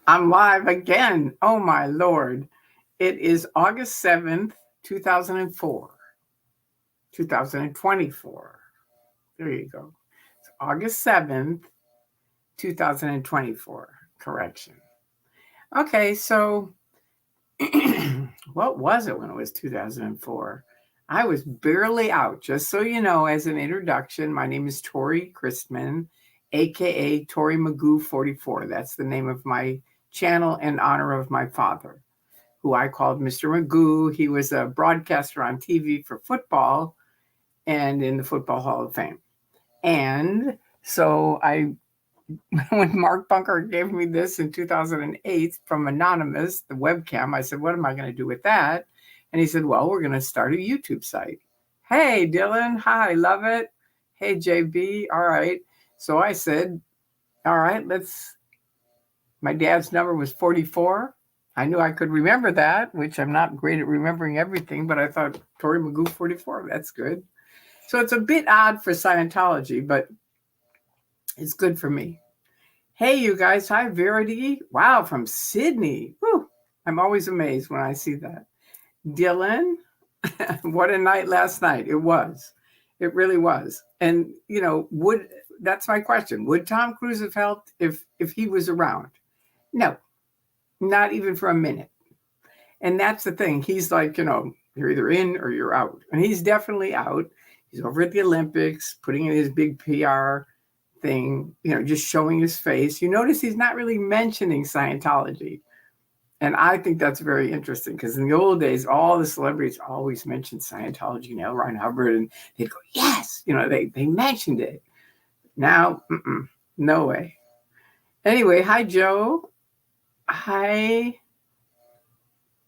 I'm live again. Oh my Lord. It is August 7th, 2004. 2024. There you go. It's August 7th, 2024. Correction. Okay, so what was it when it was 2004? I was barely out. Just so you know, as an introduction, my name is Tori Christman, aka Tori Magoo 44. That's the name of my channel in honor of my father, who I called Mr. Magoo. He was a broadcaster on TV for football and in the Football Hall of Fame. And so when Mark Bunker gave me this in 2008 from Anonymous, the webcam, I said, what am I going to do with that? And he said, well, we're going to start a YouTube site. Hey, Dylan. Hi, love it. Hey, JB. All right. So I said, all right, my dad's number was 44. I knew I could remember that, which I'm not great at remembering everything, but I thought Tori Magoo 44, that's good. So it's a bit odd for Scientology, but it's good for me. Hey, you guys. Hi, Verity. Wow, from Sydney. Whew. I'm always amazed when I see that. Dylan, what a night last night. It was. It really was. And, that's my question. Would Tom Cruise have helped if he was around? No, not even for a minute. And that's the thing. He's like, you're either in or you're out. And he's definitely out. He's over at the Olympics, putting in his big PR thing, just showing his face. You notice he's not really mentioning Scientology. And I think that's very interesting because in the old days, all the celebrities always mentioned Scientology, L. Ron Hubbard, and they'd go, yes, they mentioned it. Now, no way. Anyway, hi, Joe. Hi,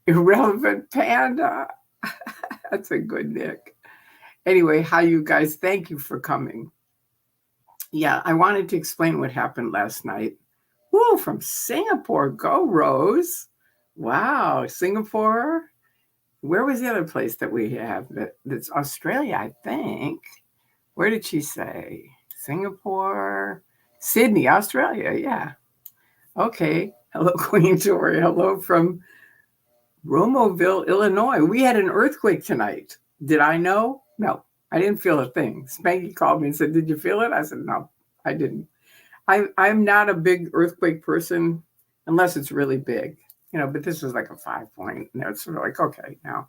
Irrelevant Panda. That's a good nick. Anyway, hi, you guys. Thank you for coming. Yeah, I wanted to explain what happened last night. Woo, from Singapore. Go, Rose. Wow, Singapore. Where was the other place that we have? That's Australia, I think. Where did she say? Singapore. Sydney, Australia. Yeah. Okay. Hello, Queen Tori. Hello from Romoville, Illinois. We had an earthquake tonight. Did I know? No, I didn't feel a thing. Spanky called me and said, did you feel it? I said, no, I didn't. I'm not a big earthquake person unless it's really big, but this was like a 5 point. And it's sort of like, okay, now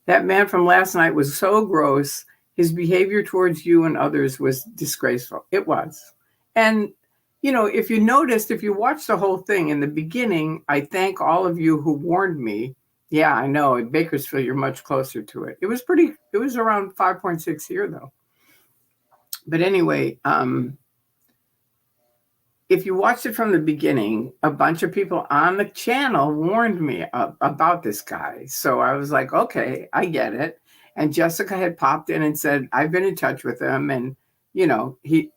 that man from last night was so gross. His behavior towards you and others was disgraceful. It was. And, if you noticed, if you watched the whole thing in the beginning, I thank all of you who warned me. Yeah, I know at Bakersfield, you're much closer to it. It was around 5.6 here though. But anyway, if you watched it from the beginning, a bunch of people on the channel warned me about this guy. So I was like, okay, I get it. And Jessica had popped in and said, I've been in touch with him and, he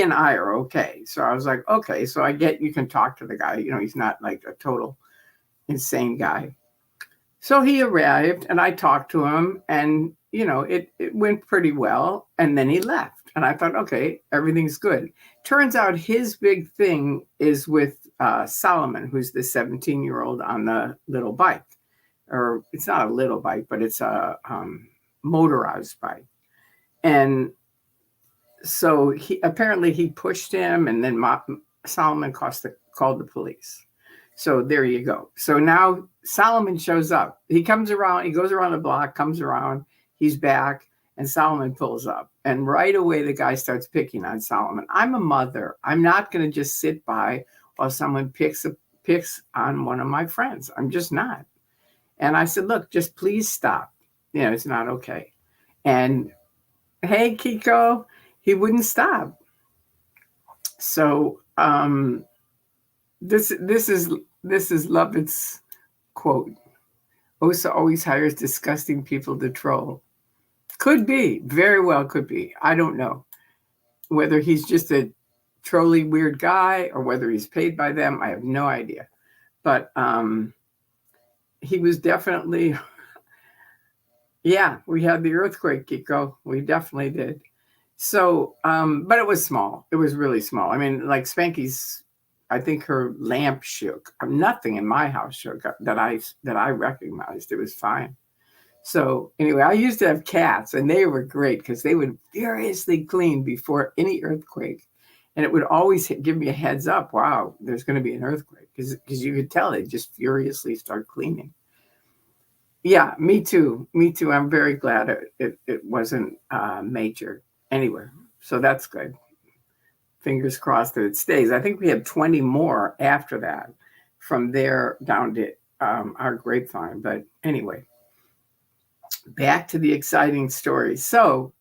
and I are okay. So I was like, okay, so I get you can talk to the guy. He's not like a total insane guy. So he arrived and I talked to him and, it went pretty well. And then he left. And I thought, okay, everything's good. Turns out his big thing is with Solomon, who's the 17-year-old on the little bike. Or it's not a little bike, but it's a motorized bike. And so he pushed him, and then Solomon called the police. So there you go. So now Solomon shows up. He comes around, he goes around the block, comes around, he's back, and Solomon pulls up. And right away, the guy starts picking on Solomon. I'm a mother. I'm not going to just sit by while someone picks on one of my friends. I'm just not. And I said, look, just please stop. It's not okay. And hey, Kiko, he wouldn't stop. So this is Lovett's quote. Osa always hires disgusting people to troll. Could be, very well could be. I don't know whether he's just a trolly weird guy or whether he's paid by them. I have no idea. But he was definitely, yeah, we had the earthquake, Kiko. We definitely did. So, but it was small. It was really small. I mean, like Spanky's I think her lamp shook. Nothing in my house shook that I recognized. It was fine. So anyway, I used to have cats, and they were great because they would furiously clean before any earthquake, and it would always give me a heads up. Wow, there's going to be an earthquake, because you could tell they just furiously start cleaning. Yeah, me too. Me too. I'm very glad it wasn't major. Anyway, so that's good. Fingers crossed that it stays. I think we had 20 more after that, from there down to our grapevine. But anyway, back to the exciting story. So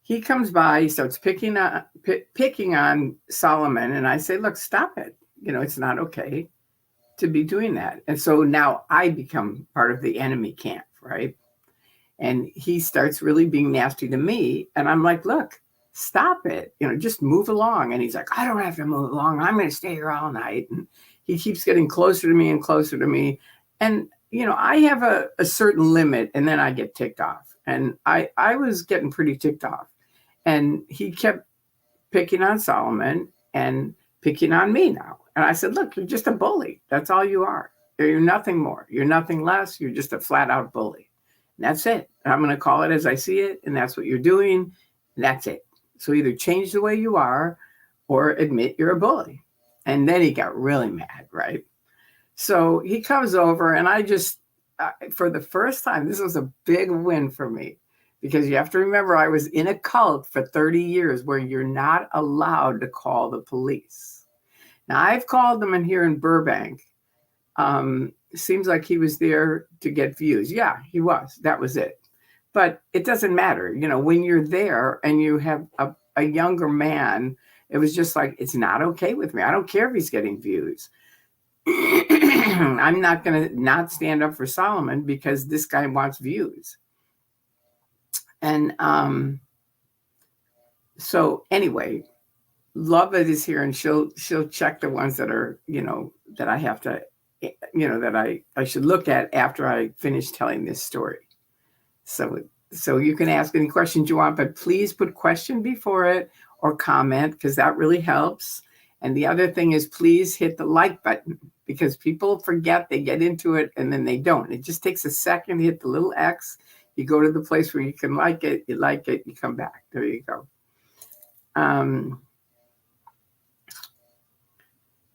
he comes by, he starts picking on Solomon, and I say, look, stop it. It's not okay to be doing that. And so now I become part of the enemy camp, right? And he starts really being nasty to me. And I'm like, look, stop it. Just move along. And he's like, I don't have to move along. I'm going to stay here all night. And he keeps getting closer to me and closer to me. And, I have a certain limit, and then I get ticked off. And I was getting pretty ticked off. And he kept picking on Solomon and picking on me now. And I said, look, you're just a bully. That's all you are. You're nothing more. You're nothing less. You're just a flat out bully. And that's it. I'm going to call it as I see it. And that's what you're doing. And that's it. So either change the way you are or admit you're a bully. And then he got really mad, right? So he comes over, and I just, for the first time, this was a big win for me. Because you have to remember, I was in a cult for 30 years where you're not allowed to call the police. Now, I've called them in here in Burbank. It seems like he was there to get views. Yeah, he was. That was it. But it doesn't matter. When you're there and you have a younger man, it was just like, it's not okay with me. I don't care if he's getting views. I'm not going to not stand up for Solomon because this guy wants views. And so anyway, Lovett is here, and she'll check the ones that are, that I have to, that I should look at after I finish telling this story. So you can ask any questions you want, but please put question before it or comment, because that really helps. And the other thing is, please hit the like button, because people forget, they get into it and then they don't. It just takes a second to hit the little X. You go to the place where you can like it, you come back. There you go.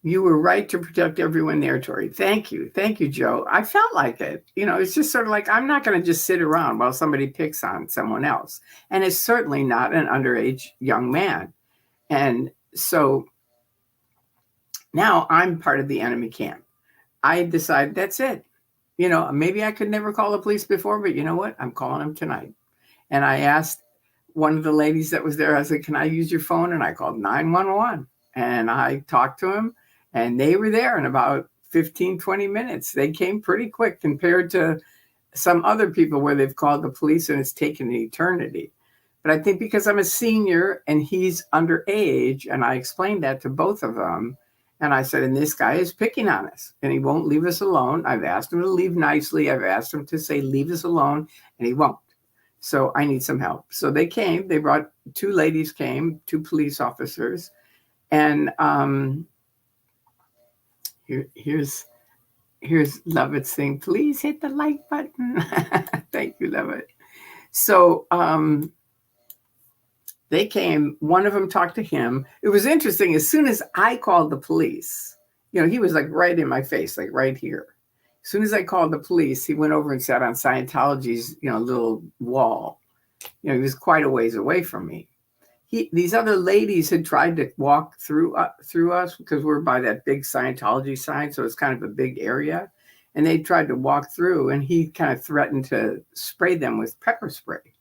You were right to protect everyone there, Tori. Thank you. Thank you, Joe. I felt like it. It's just sort of like, I'm not going to just sit around while somebody picks on someone else. And it's certainly not an underage young man. And so now I'm part of the enemy camp. I decide that's it. Maybe I could never call the police before, but you know what? I'm calling them tonight. And I asked one of the ladies that was there, I said, can I use your phone? And I called 911, and I talked to him. And they were there in about 15, 20 minutes. They came pretty quick compared to some other people where they've called the police and it's taken an eternity. But I think because I'm a senior and he's underage, and I explained that to both of them. And I said, and this guy is picking on us and he won't leave us alone. I've asked him to leave nicely. I've asked him to say, leave us alone, and he won't. So I need some help. So they came, they brought, two ladies came, two police officers. And, Here's Lovett's thing. Please hit the like button. Thank you, Lovett. So they came. One of them talked to him. It was interesting. As soon as I called the police, he was like right in my face, like right here. As soon as I called the police, he went over and sat on Scientology's, little wall. He was quite a ways away from me. These other ladies had tried to walk through us, because we're by that big Scientology sign, so it's kind of a big area. And they tried to walk through, and he kind of threatened to spray them with pepper spray.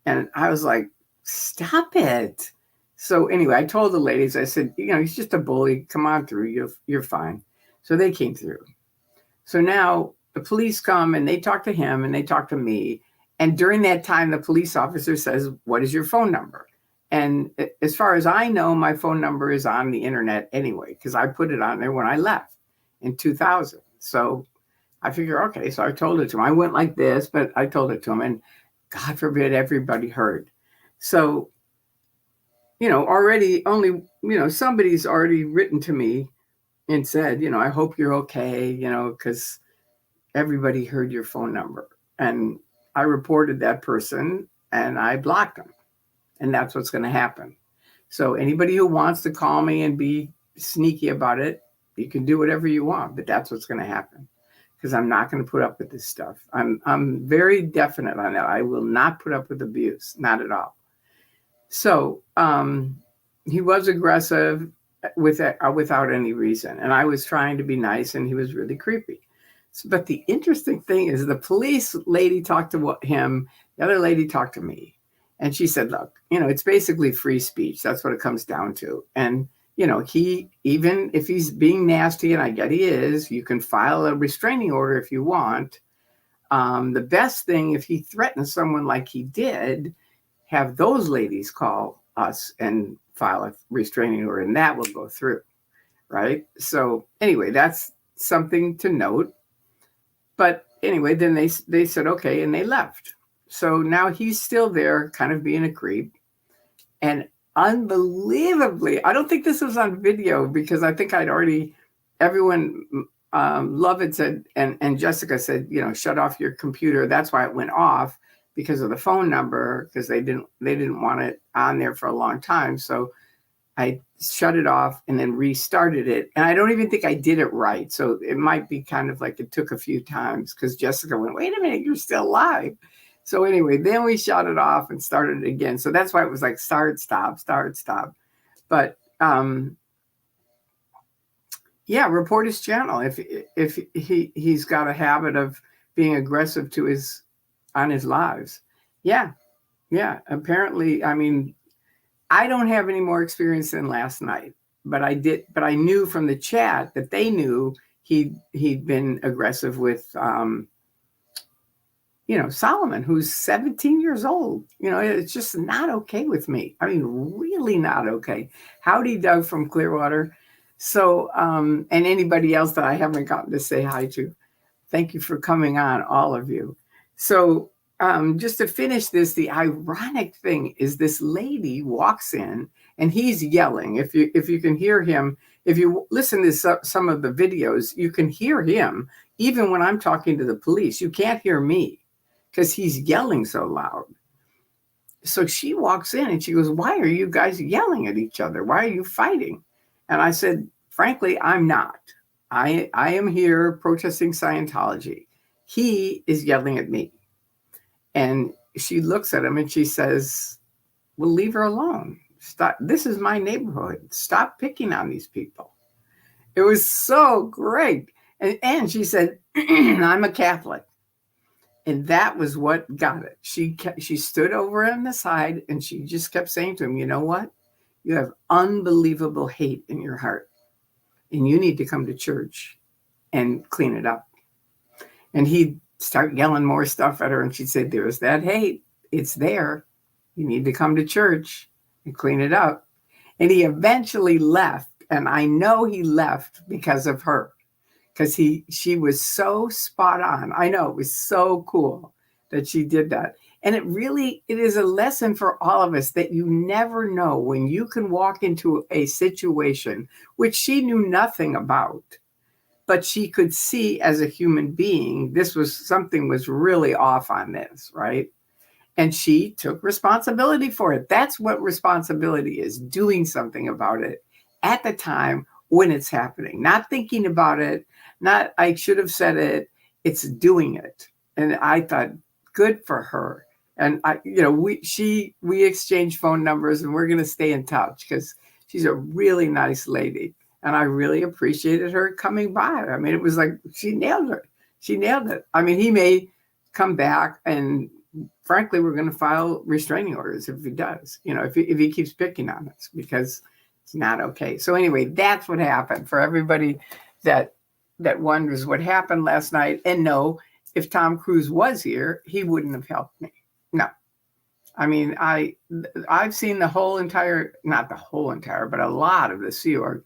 And I was like, stop it. So anyway, I told the ladies, I said, he's just a bully. Come on through. You're fine. So they came through. So now the police come, and they talk to him, and they talk to me. And during that time, the police officer says, what is your phone number? And as far as I know, my phone number is on the internet anyway, because I put it on there when I left in 2000. So I figure, okay, so I told it to him. I went like this, but I told it to him, and God forbid everybody heard. So, already only somebody's already written to me and said, I hope you're okay, because everybody heard your phone number. And I reported that person and I blocked them. And that's what's going to happen. So anybody who wants to call me and be sneaky about it, you can do whatever you want, but that's what's going to happen. Because I'm not going to put up with this stuff. I'm very definite on that. I will not put up with abuse, not at all. So he was aggressive without any reason, and I was trying to be nice, and he was really creepy. But the interesting thing is, the police lady talked to him, the other lady talked to me, and she said, "Look, it's basically free speech. That's what it comes down to." And he, even if he's being nasty, and I get he is, you can file a restraining order if you want. The best thing, if he threatens someone like he did, have those ladies call us and file a restraining order, and that will go through, right? So anyway, that's something to note. But anyway, then they said, okay, and they left. So now he's still there, kind of being a creep. And unbelievably, I don't think this was on video because I think everyone, Lovett said, and Jessica said, shut off your computer. That's why it went off, because of the phone number, because they didn't want it on there for a long time. So I shut it off and then restarted it. And I don't even think I did it right. So it might be kind of like it took a few times, because Jessica went, wait a minute, you're still live. So anyway, then we shut it off and started it again. So that's why it was like start, stop, start, stop. But yeah, report his channel if he's got a habit of being aggressive on his lives. Yeah. Apparently, I don't have any more experience than last night, but I knew from the chat that they knew he'd been aggressive with Solomon, who's 17 years old. It's just not okay with me. Really not okay. Howdy, Doug from Clearwater. So, and anybody else that I haven't gotten to say hi to, thank you for coming on, all of you. So, just to finish this, the ironic thing is this lady walks in and he's yelling. If you can hear him, if you listen to some of the videos, you can hear him. Even when I'm talking to the police, you can't hear me because he's yelling so loud. So she walks in and she goes, why are you guys yelling at each other? Why are you fighting? And I said, frankly, I'm not. I am here protesting Scientology. He is yelling at me. And she looks at him and she says, well, leave her alone. Stop. This is my neighborhood. Stop picking on these people. It was so great. And she said, I'm a Catholic. And that was what got it. She stood over on the side and she just kept saying to him, you know what? You have unbelievable hate in your heart. And you need to come to church and clean it up. And he'd start yelling more stuff at her. And she'd say, there's that hate. It's there. You need to come to church and clean it up. And he eventually left. And I know he left because of her. Because she was so spot on. I know, it was so cool that she did that. And it is a lesson for all of us that you never know when you can walk into a situation which she knew nothing about, but she could see as a human being, something was really off on this, right? And she took responsibility for it. That's what responsibility is, doing something about it at the time when it's happening, not thinking about it, not I should have said it, it's doing it. And I thought, good for her. And we exchanged phone numbers and we're going to stay in touch because she's a really nice lady. And I really appreciated her coming by. It was like she nailed it. She nailed it. He may come back and frankly, we're going to file restraining orders if he does, if he keeps picking on us, because it's not okay. So anyway, that's what happened for everybody that wonders what happened last night. And no, if Tom Cruise was here, he wouldn't have helped me. No. I've seen not the whole entire, but a lot of the Sea Org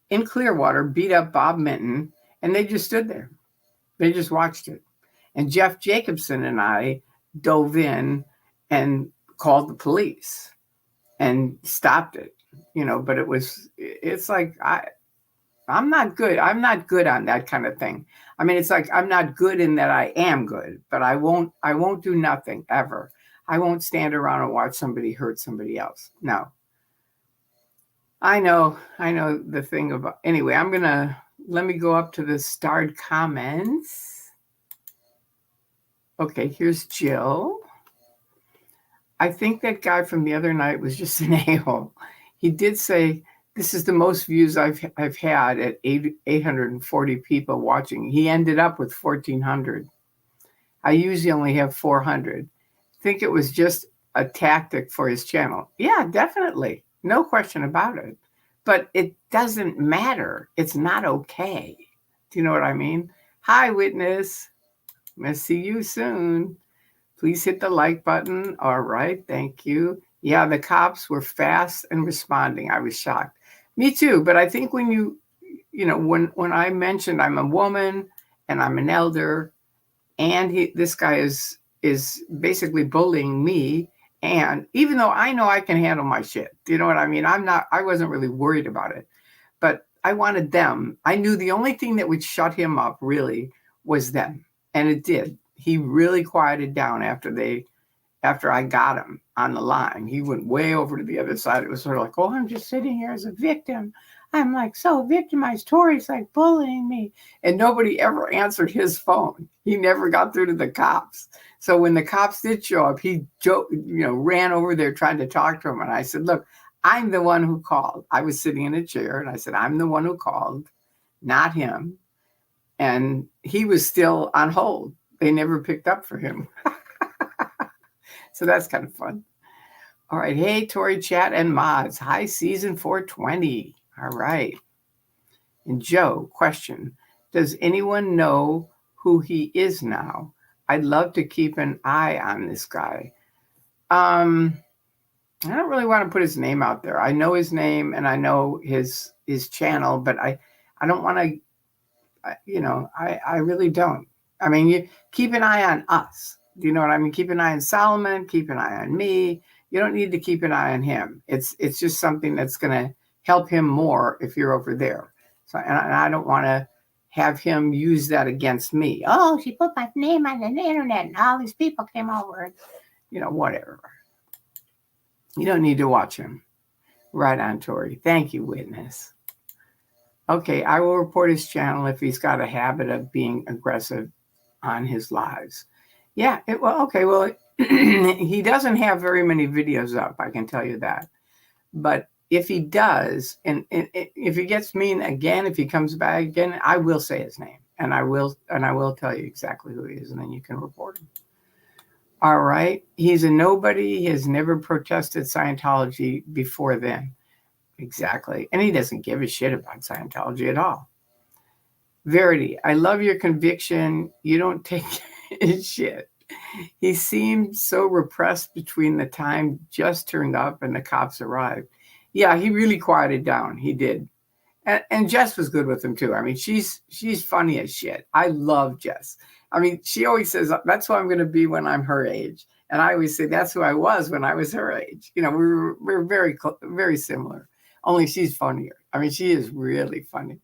in Clearwater beat up Bob Minton, and they just stood there. They just watched it. And Jeff Jacobson and I dove in and called the police and stopped it. but it's like, I'm not good. I'm not good on that kind of thing. I mean, it's like, I'm not good in that I am good, but I won't do nothing ever. I won't stand around and watch somebody hurt somebody else. No. I know the thing about, anyway, let me go up to the starred comments. Okay, here's Jill. I think that guy from the other night was just an a-hole. He did say, this is the most views I've had at 840 people watching. He ended up with 1,400. I usually only have 400. Think it was just a tactic for his channel. Yeah, definitely. No question about it. But it doesn't matter. It's not okay. Do you know what I mean? Hi, witness. I'm going to see you soon. Please hit the like button. All right. Thank you. Yeah, the cops were fast and responding. I was shocked. Me too. But I think when when I mentioned I'm a woman and I'm an elder, and this guy is basically bullying me, and even though I know I can handle my shit, do you know what I mean? I wasn't really worried about it, but I wanted them. I knew the only thing that would shut him up really was them, and it did. He really quieted down after I got him on the line. He went way over to the other side. It was sort of like, oh, I'm just sitting here as a victim. I'm like so victimized. Tori's like bullying me. And nobody ever answered his phone. He never got through to the cops. So when the cops did show up, he ran over there trying to talk to him. And I said, look, I'm the one who called. I was sitting in a chair and I said, I'm the one who called, not him. And he was still on hold. They never picked up for him. So that's kind of fun. All right. Hey, Tori chat and mods. Hi, season 420. All right. And Joe, question. Does anyone know who he is now? I'd love to keep an eye on this guy. I don't really want to put his name out there. I know his name and I know his channel, but I don't want to, I really don't. I mean, you keep an eye on us. Do you know what I mean? Keep an eye on Solomon, keep an eye on me. You don't need to keep an eye on him. It's just something that's going to help him more if you're over there. So, and I don't want to have him use that against me. Oh, she put my name on the internet and all these people came over. Whatever. You don't need to watch him. Right on, Tori. Thank you, witness. Okay, I will report his channel if he's got a habit of being aggressive on his lives. Yeah, well, he doesn't have very many videos up, I can tell you that. But if he does, and if he gets mean again, if he comes back again, I will say his name, and I will tell you exactly who he is, and then you can report him. All right. He's a nobody. He has never protested Scientology before then. Exactly. And he doesn't give a shit about Scientology at all. Verity, I love your conviction. You don't take his shit. He seemed so repressed between the time Jess turned up and the cops arrived. Yeah, he really quieted down. He did. And Jess was good with him too. I mean, she's funny as shit. I love Jess. I mean, she always says, that's who I'm going to be when I'm her age. And I always say, that's who I was when I was her age. We're very, very similar. Only she's funnier. I mean, she is really funny.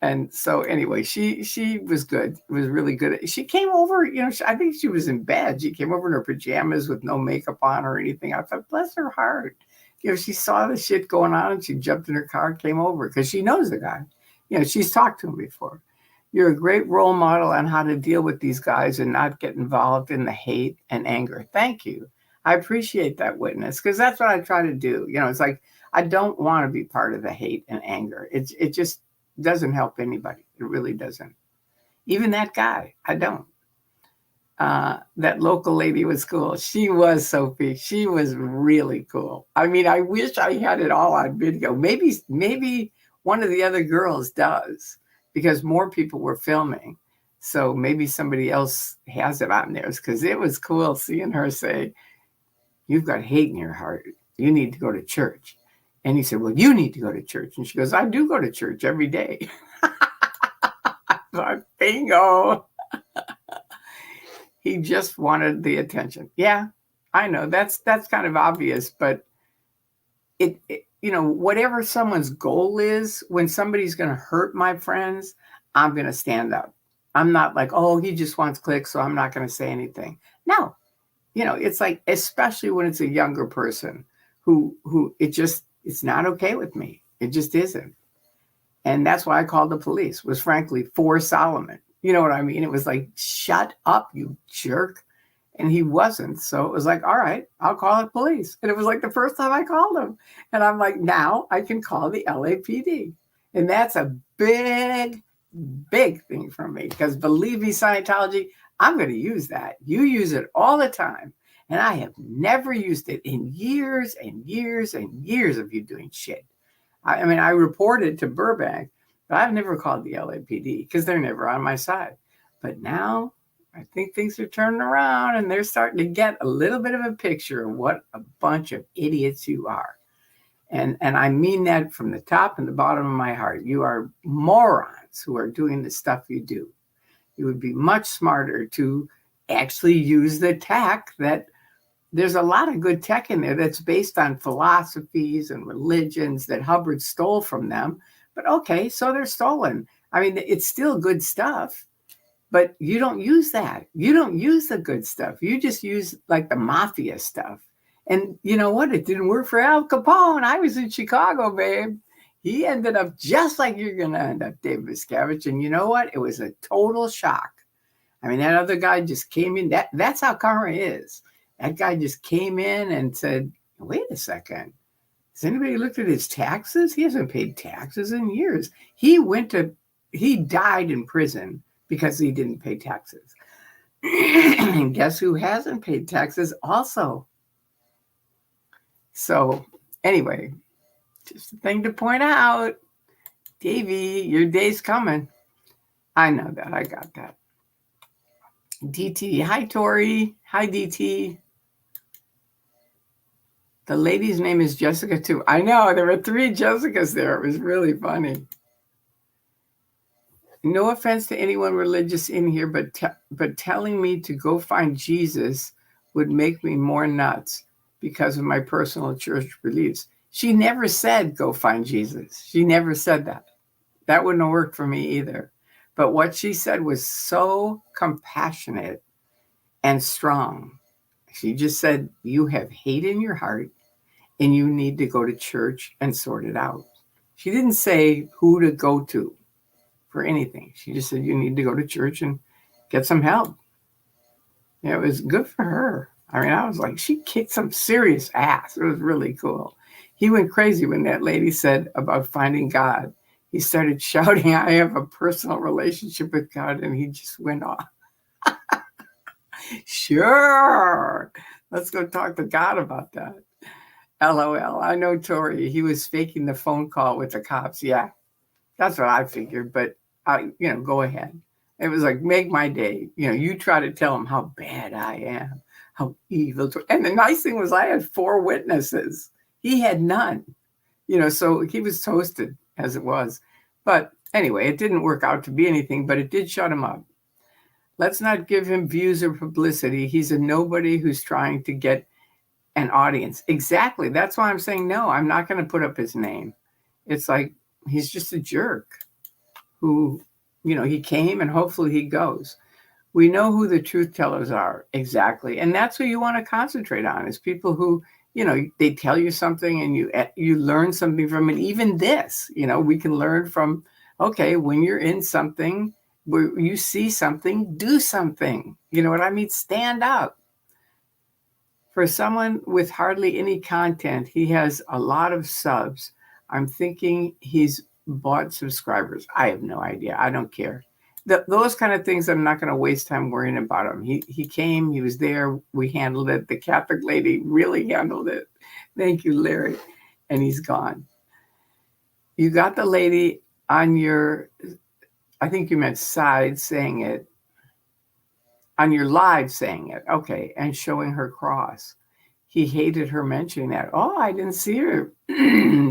And so anyway, she was good. It was really good. She came over, I think she was in bed. She came over in her pajamas with no makeup on or anything. I thought, bless her heart. She saw the shit going on and she jumped in her car, came over because she knows the guy. She's talked to him before. You're a great role model on how to deal with these guys and not get involved in the hate and anger. Thank you. I appreciate that, witness, because that's what I try to do. It's like, I don't want to be part of the hate and anger. It just doesn't help anybody. It really doesn't. Even that guy, I don't. That local lady was cool. She was, Sophie. She was really cool. I mean, I wish I had it all on video. Maybe one of the other girls does, because more people were filming. So maybe somebody else has it on theirs, because it was cool seeing her say, you've got hate in your heart. You need to go to church. And he said, well, you need to go to church. And she goes, I do go to church every day. I thought, bingo. He just wanted the attention. Yeah, I know that's kind of obvious, but whatever someone's goal is, when somebody's going to hurt my friends, I'm going to stand up. I'm not like, oh, he just wants clicks, so I'm not going to say anything. No, it's like, especially when it's a younger person who it's not okay with me. It just isn't. And that's why I called the police, was frankly for Solomon. You know what I mean? It was like, shut up, you jerk. And he wasn't. So it was like, all right, I'll call the police. And it was like the first time I called him. And I'm like, now I can call the LAPD. And that's a big, big thing for me, because believe me, Scientology, I'm going to use that. You use it all the time. And I have never used it in years and years and years of you doing shit. I mean, I reported to Burbank, but I've never called the LAPD because they're never on my side. But now I think things are turning around, and they're starting to get a little bit of a picture of what a bunch of idiots you are. And I mean that from the top and the bottom of my heart. You are morons who are doing the stuff you do. You would be much smarter to actually use the tech that there's a lot of good tech in there that's based on philosophies and religions that Hubbard stole from them. But okay, so they're stolen. I mean, it's still good stuff, but you don't use that. You don't use the good stuff. You just use like the mafia stuff. And you know what? It didn't work for Al Capone. I was in Chicago, babe. He ended up just like you're going to end up, David Miscavige. And you know what? It was a total shock. I mean, that other guy just came in. That's how karma is. That guy just came in and said, wait a second. Has anybody looked at his taxes? He hasn't paid taxes in years. He died in prison because he didn't pay taxes. And guess who hasn't paid taxes also? So anyway, just a thing to point out. Davey, your day's coming. I know that. I got that. DT. Hi, Tori. Hi, DT. The lady's name is Jessica, too. I know. There were 3 Jessicas there. It was really funny. No offense to anyone religious in here, but telling me to go find Jesus would make me more nuts because of my personal church beliefs. She never said go find Jesus. She never said that. That wouldn't have worked for me either. But what she said was so compassionate and strong. She just said, you have hate in your heart and you need to go to church and sort it out. She didn't say who to go to for anything. She just said, you need to go to church and get some help. Yeah, it was good for her. I mean, I was like, she kicked some serious ass. It was really cool. He went crazy when that lady said about finding God. He started shouting, I have a personal relationship with God, and he just went off. Sure. Let's go talk to God about that. LOL. I know Tori. He was faking the phone call with the cops. Yeah, that's what I figured. But, go ahead. It was like, make my day. You try to tell him how bad I am, how evil. And the nice thing was I had 4 witnesses. He had none. So he was toasted as it was. But anyway, it didn't work out to be anything, but it did shut him up. Let's not give him views or publicity. He's a nobody who's trying to get an audience. Exactly. That's why I'm saying, no, I'm not going to put up his name. It's like, he's just a jerk who, he came and hopefully he goes. We know who the truth tellers are. Exactly. And that's who you want to concentrate on, is people who, they tell you something and you learn something from it. Even this, we can learn from, okay, when you're in something where you see something, do something. You know what I mean? Stand up. For someone with hardly any content, he has a lot of subs. I'm thinking he's bought subscribers. I have no idea. I don't care. Those kind of things, I'm not going to waste time worrying about him. He came, he was there, we handled it. The Catholic lady really handled it. Thank you, Larry. And he's gone. You got the lady on your, I think you meant side saying it, on your live saying it. Okay, and showing her cross. He hated her mentioning that. Oh, I didn't see her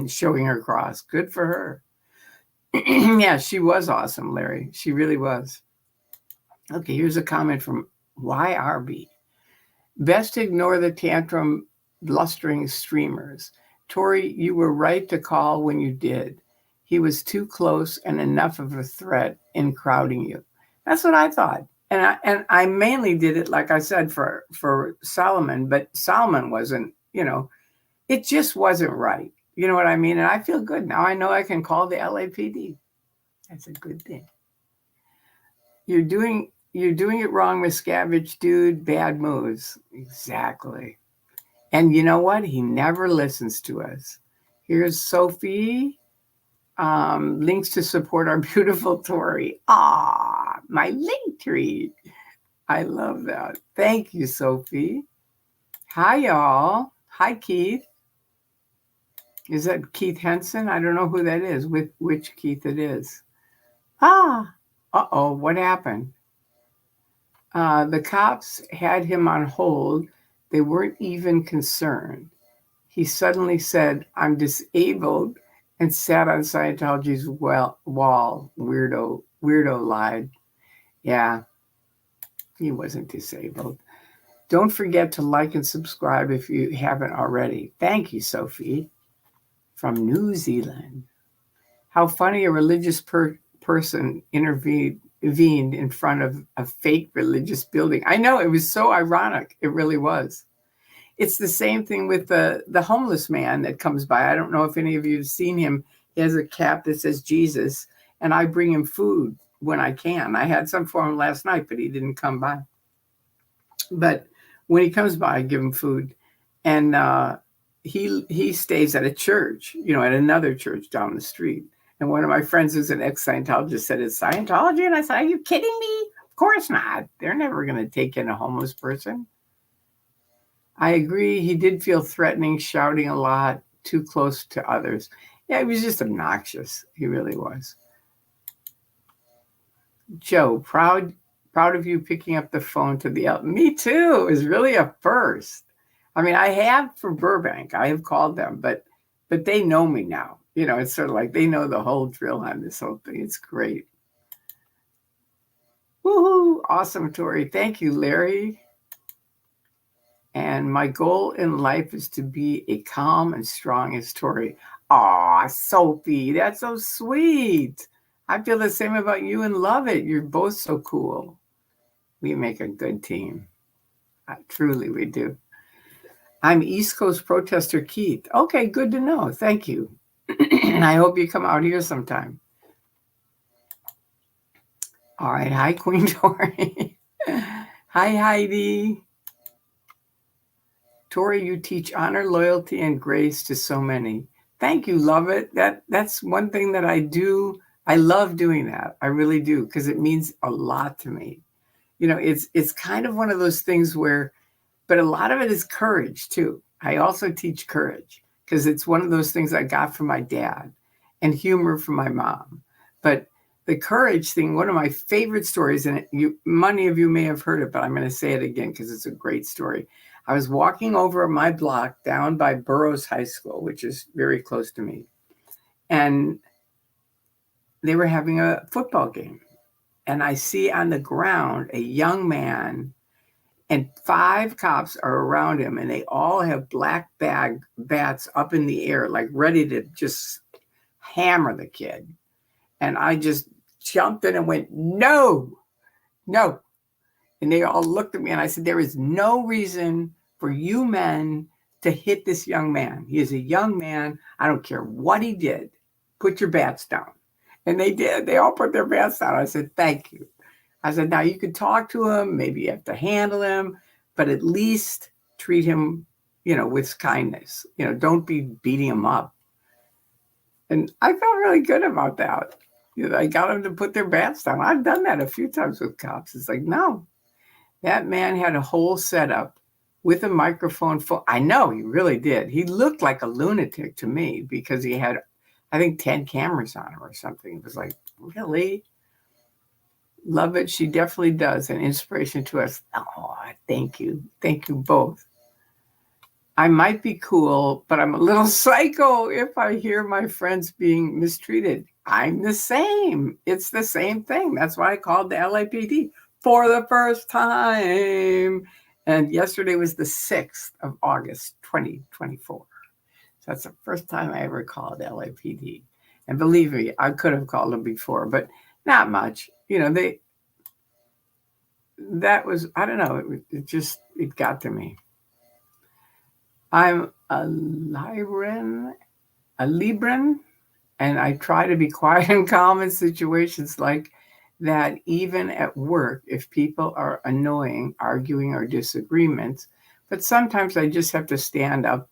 showing her cross. Good for her. Yeah, she was awesome, Larry. She really was. Okay, here's a comment from YRB. Best to ignore the tantrum blustering streamers. Tori, you were right to call when you did. He was too close and enough of a threat in crowding you. That's what I thought. And I mainly did it, like I said, for Solomon, but Solomon wasn't, it just wasn't right. You know what I mean? And I feel good now. I know I can call the LAPD. That's a good thing. You're doing it wrong, Miscavige, dude. Bad moves. Exactly. And you know what? He never listens to us. Here's Sophie. Links to support our beautiful Tori. Ah, my link tree. I love that. Thank you, Sophie. Hi, y'all. Hi, Keith. Is that Keith Henson? I don't know who that is, which Keith it is. Uh-oh, what happened? The cops had him on hold. They weren't even concerned. He suddenly said, "I'm disabled," and sat on Scientology's wall. Weirdo lied. Yeah, he wasn't disabled. Don't forget to like and subscribe if you haven't already. Thank you, Sophie, from New Zealand. How funny a religious person intervened in front of a fake religious building. I know, it was so ironic. It really was. It's the same thing with the homeless man that comes by. I don't know if any of you have seen him. He has a cap that says Jesus, and I bring him food when I can. I had some for him last night, but he didn't come by. But when he comes by, I give him food. And he stays at a church, at another church down the street. And one of my friends who's an ex-Scientologist said, "It's Scientology?" And I said, "Are you kidding me? Of course not. They're never going to take in a homeless person." I agree. He did feel threatening, shouting a lot, too close to others. Yeah, he was just obnoxious. He really was. Joe, proud of you picking up the phone to the Me too. It was really a first. I mean, I have for Burbank. I have called them, but they know me now. It's sort of like they know the whole drill on this whole thing. It's great. Woohoo! Awesome, Tori. Thank you, Larry. And my goal in life is to be a calm and strong as Tori. Aw, Sophie, that's so sweet. I feel the same about you and love it. You're both so cool. We make a good team. Truly, we do. I'm East Coast protester Keith. Okay, good to know. Thank you. I hope you come out here sometime. All right. Hi, Queen Tori. Hi, Heidi. Tori, you teach honor, loyalty, and grace to so many. Thank you. Love it. That's one thing that I do. I love doing that. I really do, because it means a lot to me. It's kind of one of those things where, but a lot of it is courage too. I also teach courage because it's one of those things I got from my dad, and humor from my mom. But the courage thing, one of my favorite stories, and many of you may have heard it, but I'm going to say it again because it's a great story. I was walking over my block down by Burroughs High School, which is very close to me, and they were having a football game. And I see on the ground a young man, and 5 cops are around him, and they all have black bats up in the air, like ready to just hammer the kid. And I just jumped in and went, "No, no." And they all looked at me, and I said, "There is no reason for you men to hit this young man. He is a young man. I don't care what he did. Put your bats down." And they did. They all put their bats down. I said, "Thank you." I said, "Now you could talk to him. Maybe you have to handle him, but at least treat him, with kindness. Don't be beating him up." And I felt really good about that. I got them to put their bats down. I've done that a few times with cops. It's like, no, that man had a whole setup with a microphone. I know he really did. He looked like a lunatic to me because he had, I think, 10 cameras on him or something. It was like, really? Love it. She definitely does. An inspiration to us. Oh, thank you. Thank you both. I might be cool, but I'm a little psycho if I hear my friends being mistreated. I'm the same. It's the same thing. That's why I called the LAPD for the first time. And yesterday was the 6th of August, 2024. That's the first time I ever called LAPD. And believe me, I could have called them before, but not much. You know, that was, I don't know, it got to me. I'm a Libran, and I try to be quiet and calm in situations like that, even at work, if people are annoying, arguing, or disagreements. But sometimes I just have to stand up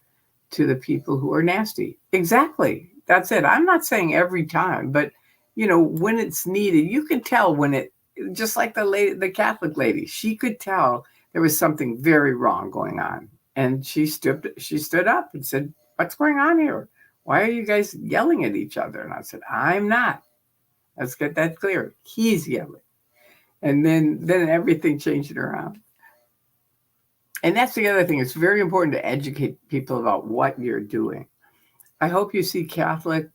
to the people who are nasty. Exactly. That's it. I'm not saying every time, but when it's needed, you can tell when it, just like the Catholic lady, she could tell there was something very wrong going on. And she stood up and said, "What's going on here? Why are you guys yelling at each other?" And I said, "I'm not. Let's get that clear. He's yelling." And then everything changed around. And that's the other thing. It's very important to educate people about what you're doing. I hope you see Catholic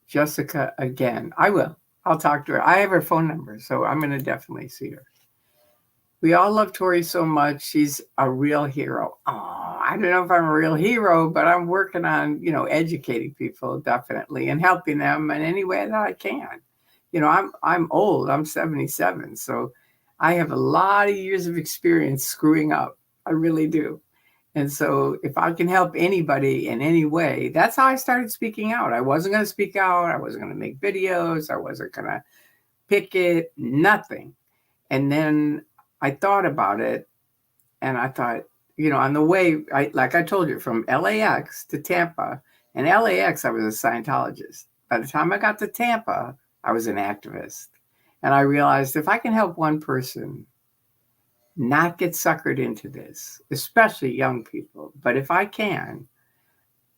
Jessica again. I will. I'll talk to her. I have her phone number, so I'm going to definitely see her. We all love Tori so much. She's a real hero. Oh, I don't know if I'm a real hero, but I'm working on, educating people definitely and helping them in any way that I can. I'm old. I'm 77, so I have a lot of years of experience screwing up. I really do. And so if I can help anybody in any way, that's how I started speaking out. I wasn't going to speak out. I wasn't going to make videos. I wasn't going to picket, nothing. And then I thought about it, and I thought, on the way, like I told you, from LAX to Tampa, and LAX, I was a Scientologist. By the time I got to Tampa, I was an activist. And I realized if I can help one person not get suckered into this, especially young people, but if I can,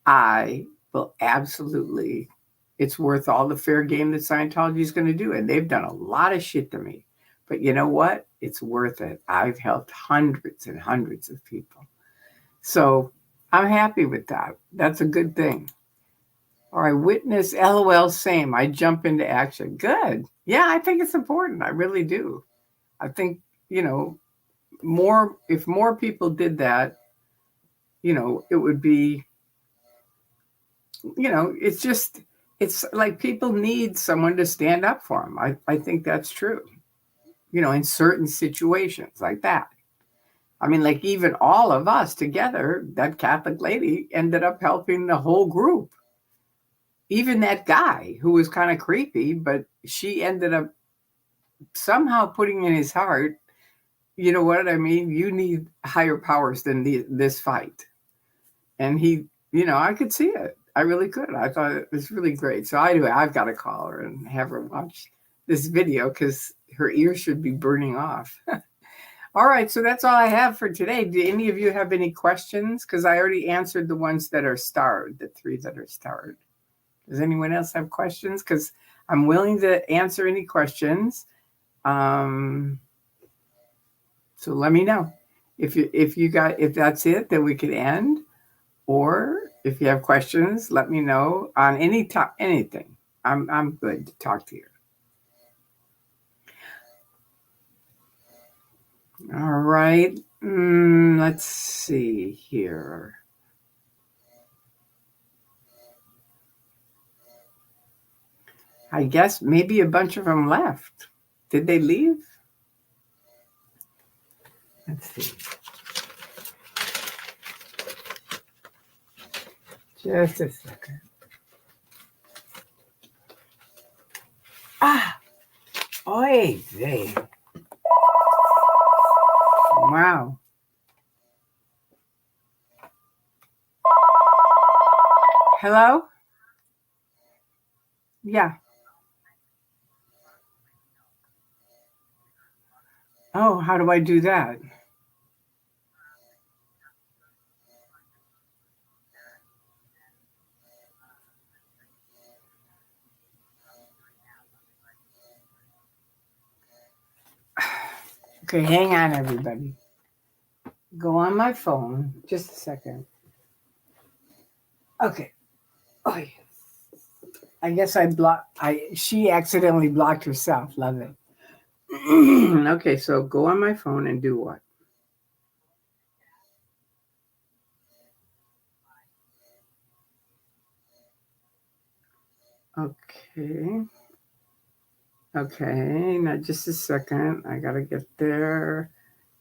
I will absolutely, it's worth all the fair game that Scientology is going to do. And they've done a lot of shit to me. But you know what? It's worth it. I've helped hundreds and hundreds of people. So I'm happy with that. That's a good thing. All right, witness, LOL, same. I jump into action. Good. Yeah, I think it's important. I really do. I think, if more people did that, it would be, it's like people need someone to stand up for them. I think that's true. In certain situations like that. I mean, like even all of us together, that Catholic lady ended up helping the whole group. Even that guy who was kind of creepy, but she ended up somehow putting in his heart, you know what I mean? You need higher powers than this fight. And he, I could see it. I really could. I thought it was really great. So anyway, I've got to call her and have her watch this video because her ears should be burning off. All right, so that's all I have for today. Do any of you have any questions? Because I already answered the ones that are starred, the 3 that are starred. Does anyone else have questions? Because I'm willing to answer any questions. So let me know. If that's it, then we could end. Or if you have questions, let me know on anything. I'm good to talk to you. All right. Let's see here. I guess maybe a bunch of them left. Did they leave? Let's see. Just a second. Oy vey. Wow. Hello? Yeah. Oh, how do I do that? Okay, hang on, everybody. Go on my phone. Just a second. Okay. Oh, yeah. I guess she accidentally blocked herself. Love it. Okay, so go on my phone and do what? Okay. Okay, now just a second. I gotta get there.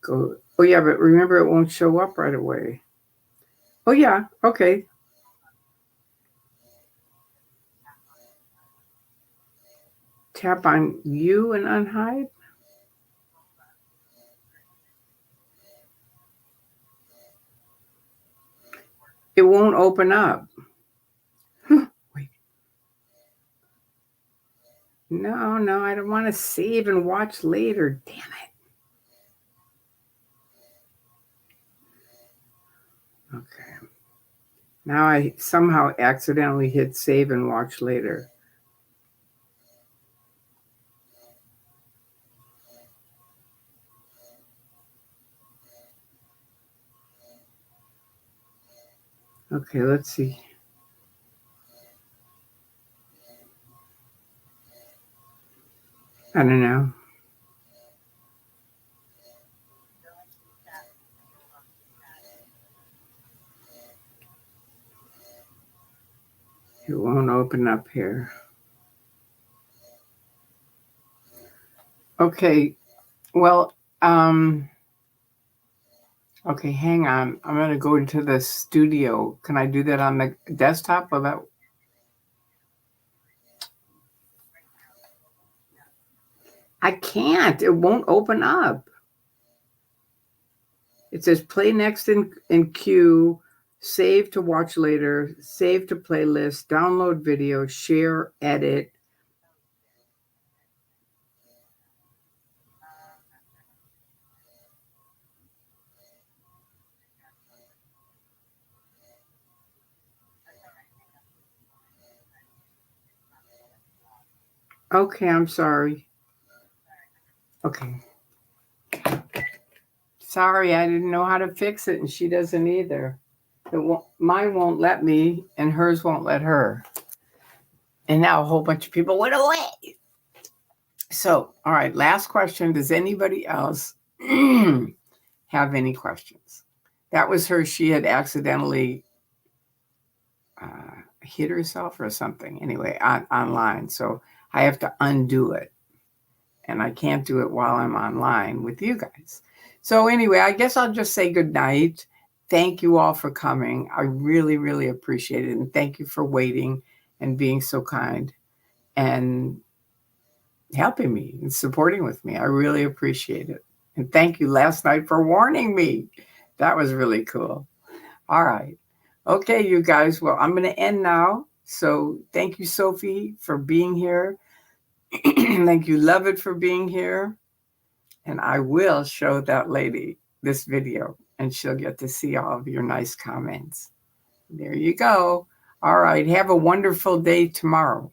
Go. Oh yeah, but remember it won't show up right away. Oh yeah, okay. Tap on you and unhide. It won't open up. Wait. No, I don't want to save and watch later. Damn it. Okay. Now I somehow accidentally hit save and watch later. Okay, let's see. I don't know. It won't open up here. Okay. Well, okay, hang on. I'm going to go into the studio. Can I do that on the desktop? Well, that I can't. It won't open up. It says play next in queue, save to watch later, save to playlist, download video, share, edit. Okay, I'm sorry. Okay. Sorry, I didn't know how to fix it, and she doesn't either. Mine won't let me, and hers won't let her. And now a whole bunch of people went away. So, all right, last question. Does anybody else have any questions? That was her. She had accidentally hit herself or something. Anyway, online. So I have to undo it. And I can't do it while I'm online with you guys. So anyway, I guess I'll just say good night. Thank you all for coming. I really, really appreciate it. And thank you for waiting and being so kind and helping me and supporting with me. I really appreciate it. And thank you last night for warning me. That was really cool. All right. Okay, you guys. Well, I'm going to end now. So thank you, Sophie, for being here. Thank you, Lovett, for being here. And I will show that lady this video and she'll get to see all of your nice comments. There you go. All right. Have a wonderful day tomorrow.